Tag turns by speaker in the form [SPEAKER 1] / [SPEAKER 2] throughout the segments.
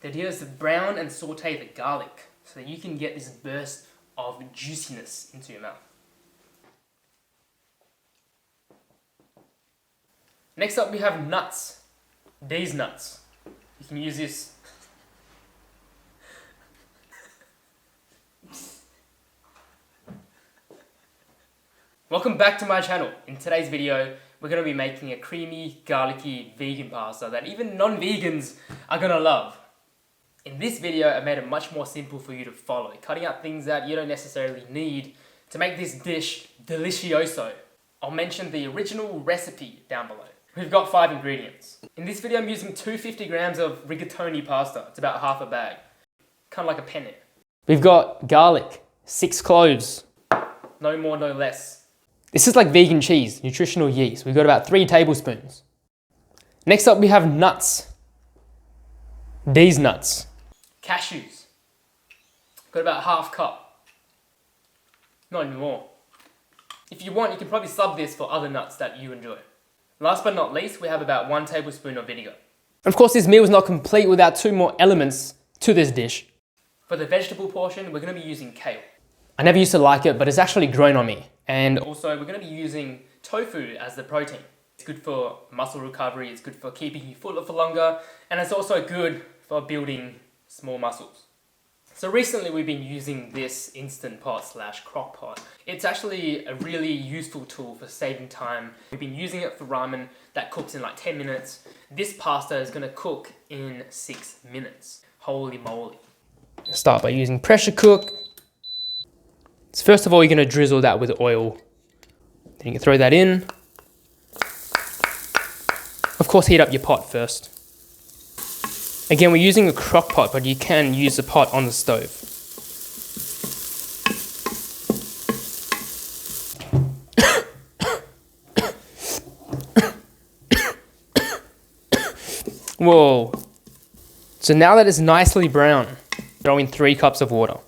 [SPEAKER 1] The idea is to brown and saute the garlic so that you can get this burst of juiciness into your mouth. Next up we have nuts. These nuts. You can use this. Welcome back to my channel. In today's video, we're going to be making a creamy, garlicky, vegan pasta that even non-vegans are going to love. In this video, I made it much more simple for you to follow, cutting out things that you don't necessarily need to make this dish delicioso. I'll mention the original recipe down below. We've got 5 ingredients. In this video, I'm using 250 grams of rigatoni pasta. It's about half a bag. Kind of like a penne. We've got garlic, 6 cloves. No more, no less. This is like vegan cheese, nutritional yeast. We've got about 3 tablespoons. Next up, we have nuts. These nuts. Cashews. Got about half cup. Not even more. If you want, you can probably sub this for other nuts that you enjoy. Last but not least, we have about 1 tablespoon of vinegar. And of course, this meal is not complete without 2 more elements to this dish. For the vegetable portion, we're going to be using kale. I never used to like it, but it's actually grown on me. And also, we're going to be using tofu as the protein. It's good for muscle recovery, it's good for keeping you fuller for longer, and it's also good for building small muscles. So recently we've been using this Instant Pot / crock pot. It's actually a really useful tool for saving time. We've been using it for ramen that cooks in like 10 minutes. This pasta is going to cook in 6 minutes. Holy moly. Start by using pressure cook. So first of all, you're going to drizzle that with oil. Then you can throw that in. Of course, heat up your pot first. Again, we're using a crock pot, but you can use the pot on the stove. Whoa. So now that it's nicely brown, throw in 3 cups of water.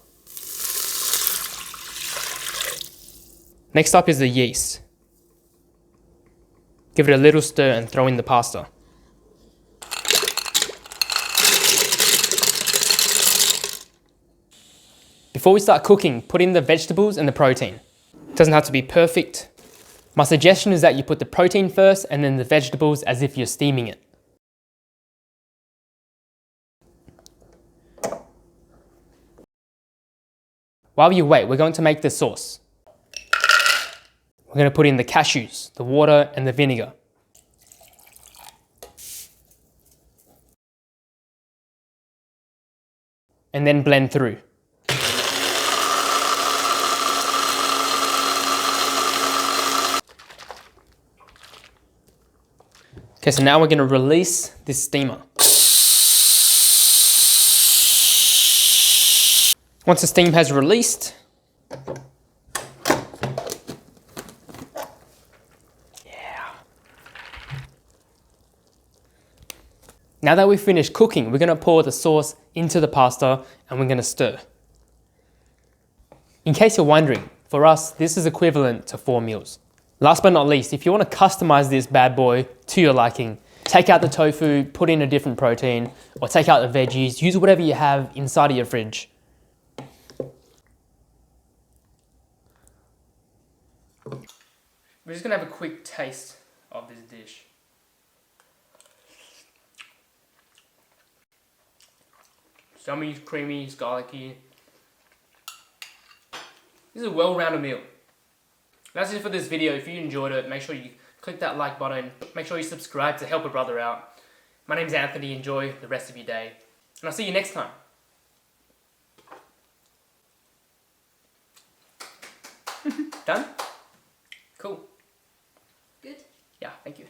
[SPEAKER 1] Next up is the yeast. Give it a little stir and throw in the pasta. Before we start cooking, put in the vegetables and the protein. It doesn't have to be perfect. My suggestion is that you put the protein first and then the vegetables as if you're steaming it. While you wait, we're going to make the sauce. We're going to put in the cashews, the water and the vinegar. And then blend through. Okay, so now we're going to release this steamer. Once the steam has released, now that we've finished cooking, we're going to pour the sauce into the pasta and we're going to stir. In case you're wondering, for us, this is equivalent to 4 meals. Last but not least, if you want to customize this bad boy to your liking, take out the tofu, put in a different protein, or take out the veggies, use whatever you have inside of your fridge. We're just going to have a quick taste of this dish. It's yummy, it's creamy, it's garlicky. This is a well-rounded meal. That's it for this video. If you enjoyed it, make sure you click that like button. Make sure you subscribe to help a brother out. My name's Anthony. Enjoy the rest of your day. And I'll see you next time. Done? Cool.
[SPEAKER 2] Good.
[SPEAKER 1] Yeah, thank you.